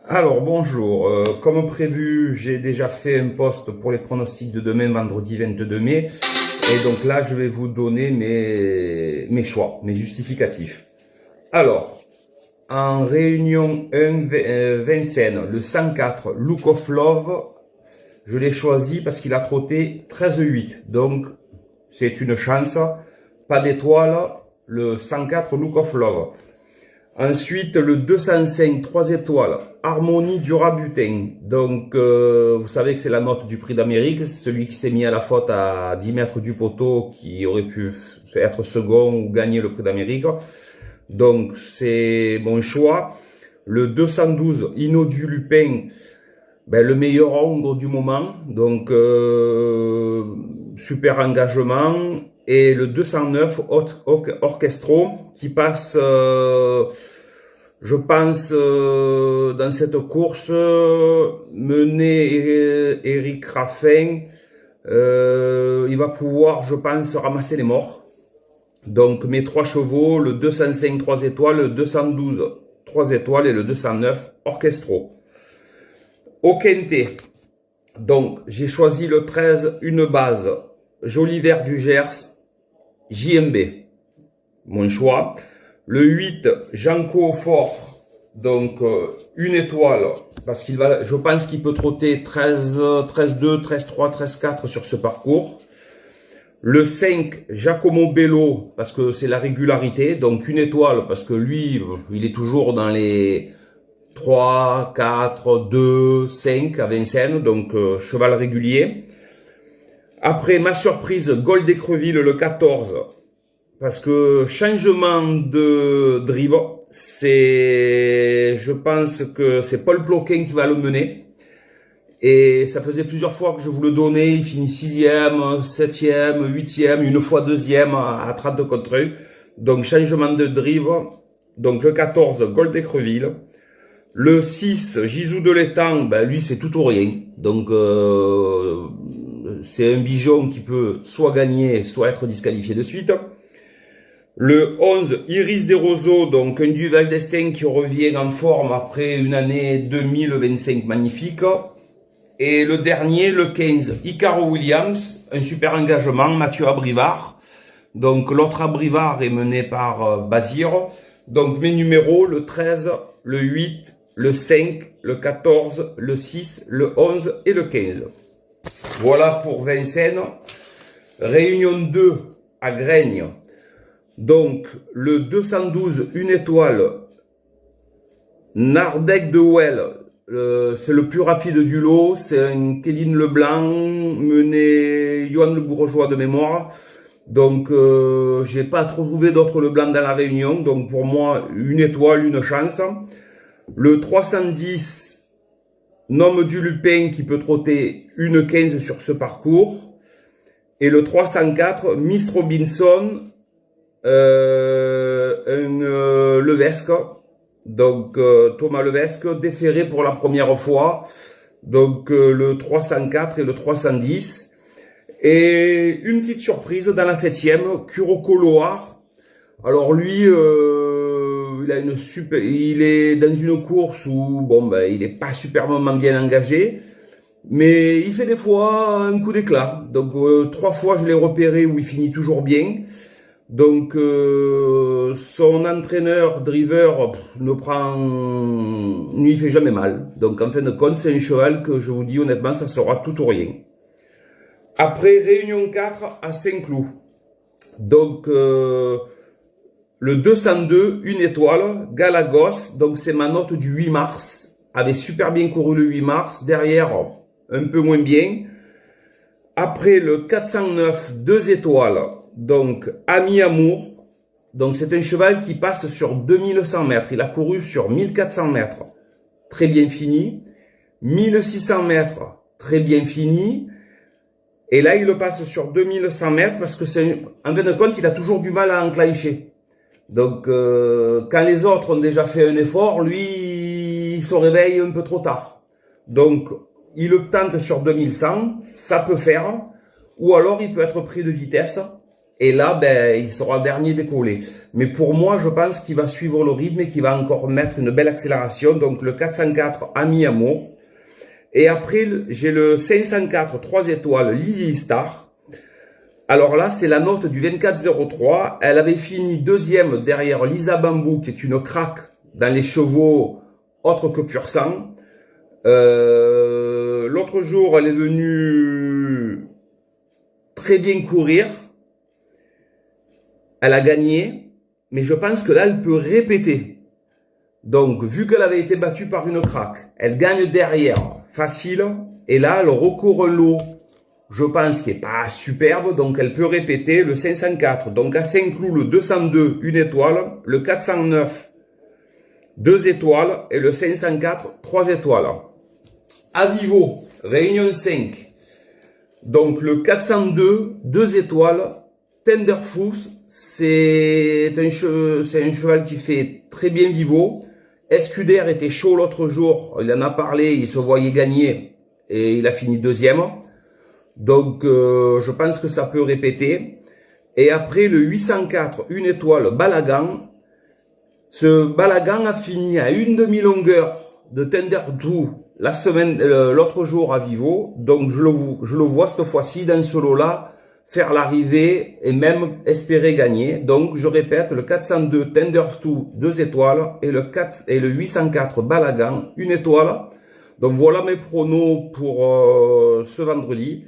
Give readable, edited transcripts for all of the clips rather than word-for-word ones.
Alors bonjour, comme prévu, j'ai déjà fait un post pour les pronostics de demain, vendredi 22 mai. Et donc là, je vais vous donner mes choix, mes justificatifs. Alors, en réunion 1, Vincennes, le 104, Look of Love, je l'ai choisi parce qu'il a trotté 13,8. Donc, c'est une chance. Pas d'étoile, le 104, Look of Love. Ensuite, le 205, 3 étoiles, Harmonie du Rabutin. Donc, vous savez que c'est la note du prix d'Amérique. Celui qui s'est mis à la faute à 10 mètres du poteau, qui aurait pu être second ou gagner le prix d'Amérique. Donc, c'est mon choix. Le 212, Inno du Lupin, ben, le meilleur hongre du moment. Donc, super engagement. Et le 209, Orchestro, qui passe, je pense, dans cette course, mener Eric Raffin, il va pouvoir, je pense, ramasser les morts. Donc mes 3 chevaux, le 205 3 étoiles, le 212 3 étoiles et le 209 Orchestro. Au quintet, donc j'ai choisi le 13, une base, Joli Vert du Gers, JMB, mon choix. Le 8, Janko Fort, donc une étoile, parce qu'il va, je pense qu'il peut trotter 13, 13-2, 13-3, 13-4 sur ce parcours. Le 5, Giacomo Bello, parce que c'est la régularité, donc une étoile, parce que lui, il est toujours dans les 3, 4, 2, 5 à Vincennes, donc cheval régulier. Après, ma surprise, Gold d'Écreville, le 14, parce que changement de drive, je pense que c'est Paul Ploquin qui va le mener. Et ça faisait plusieurs fois que je vous le donnais, il finit 6e, 7e, 8e, une fois 2e à 30 contre 1. Donc changement de drive, donc le 14, Gold d'Écreville. Le 6, Gisou de l'Étang, ben lui c'est tout ou rien. Donc c'est un bijon qui peut soit gagner, soit être disqualifié de suite. Le 11, Iris des Roseaux, donc un duval d'Estaing qui revient en forme après une année 2025 magnifique. Et le dernier, le 15, Icaro Williams, un super engagement, Mathieu Abrivard. Donc l'autre Abrivard est mené par Bazir. Donc mes numéros, le 13, le 8, le 5, le 14, le 6, le 11 et le 15. Voilà pour Vincennes. Réunion 2 à Graigne. Donc le 212, une étoile, Nardec de Well. C'est le plus rapide du lot, c'est un Kéline Leblanc mené Johan Le Bourgeois de mémoire. Donc j'ai pas trouvé d'autres Leblanc dans la réunion, donc pour moi une étoile, une chance. Le 310, Nom du Lupin qui peut trotter une 15 sur ce parcours. Et le 304, Miss Robinson, Levesque. Donc Thomas Levesque, déféré pour la première fois. Donc le 304 et le 310. Et une petite surprise dans la 7e, Kuroko Loire. Alors lui, il est dans une course où bon ben il est pas superbement bien engagé, mais il fait des fois un coup d'éclat. Donc 3 fois je l'ai repéré où il finit toujours bien. Donc son entraîneur, driver, ne lui fait jamais mal. Donc en fin de compte, c'est un cheval que je vous dis honnêtement, ça sera tout ou rien. Après Réunion 4 à Saint-Cloud. Donc le 202, une étoile, Galagos. Donc c'est ma note du 8 mars. Avait super bien couru le 8 mars. Derrière, un peu moins bien. Après le 409, 2 étoiles. Donc, Ami Amour, donc c'est un cheval qui passe sur 2100 mètres. Il a couru sur 1400 mètres, très bien fini. 1600 mètres, très bien fini. Et là, il le passe sur 2100 mètres parce que en fin de compte, il a toujours du mal à enclencher. Donc, quand les autres ont déjà fait un effort, lui, il se réveille un peu trop tard. Donc, il le tente sur 2100, ça peut faire. Ou alors, il peut être pris de vitesse. Et là, ben, il sera dernier décollé. Mais pour moi, je pense qu'il va suivre le rythme et qu'il va encore mettre une belle accélération. Donc, le 404 à mi-amour. Et après, j'ai le 504 3 étoiles Lily Star. Alors là, c'est la note du 2403. Elle avait fini deuxième derrière Lisa Bambou, qui est une craque dans les chevaux autres que pur sang. L'autre jour, elle est venue très bien courir. Elle a gagné, mais je pense que là, elle peut répéter. Donc, vu qu'elle avait été battue par une craque, elle gagne derrière, facile. Et là, elle recourt un lot, je pense, qui est pas superbe. Donc, elle peut répéter le 504. Donc, à Saint-Cloud, le 202, 1 étoile. Le 409, 2 étoiles. Et le 504, 3 étoiles. À Vivo, Réunion 5. Donc, le 402, 2 étoiles. Tenderfoot, c'est un cheval qui fait très bien Vivo. Escuder était chaud l'autre jour, il en a parlé, il se voyait gagner et il a fini deuxième. Donc je pense que ça peut répéter. Et après le 804, 1 étoile Balagan. Ce Balagan a fini à une demi-longueur de Tenderfoot la semaine, l'autre jour à Vivo. Donc je le vois cette fois-ci dans ce lot-là faire l'arrivée et même espérer gagner. Donc, je répète, le 402 Tenderfoot, 2 étoiles, et le 804 Balagan, 1 étoile. Donc, voilà mes pronos pour ce vendredi.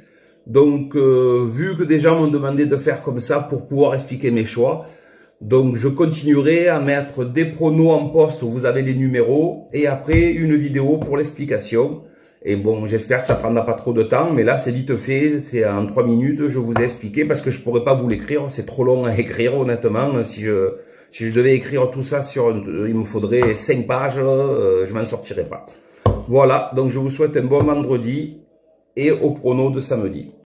Donc, vu que des gens m'ont demandé de faire comme ça pour pouvoir expliquer mes choix, donc je continuerai à mettre des pronos en poste où vous avez les numéros, et après une vidéo pour l'explication. Et bon, j'espère que ça prendra pas trop de temps, mais là, c'est vite fait, c'est en 3 minutes, je vous ai expliqué, parce que je pourrais pas vous l'écrire, c'est trop long à écrire, honnêtement. Si je devais écrire tout ça il me faudrait 5 pages, je m'en sortirais pas. Voilà, donc je vous souhaite un bon vendredi, et au prono de samedi.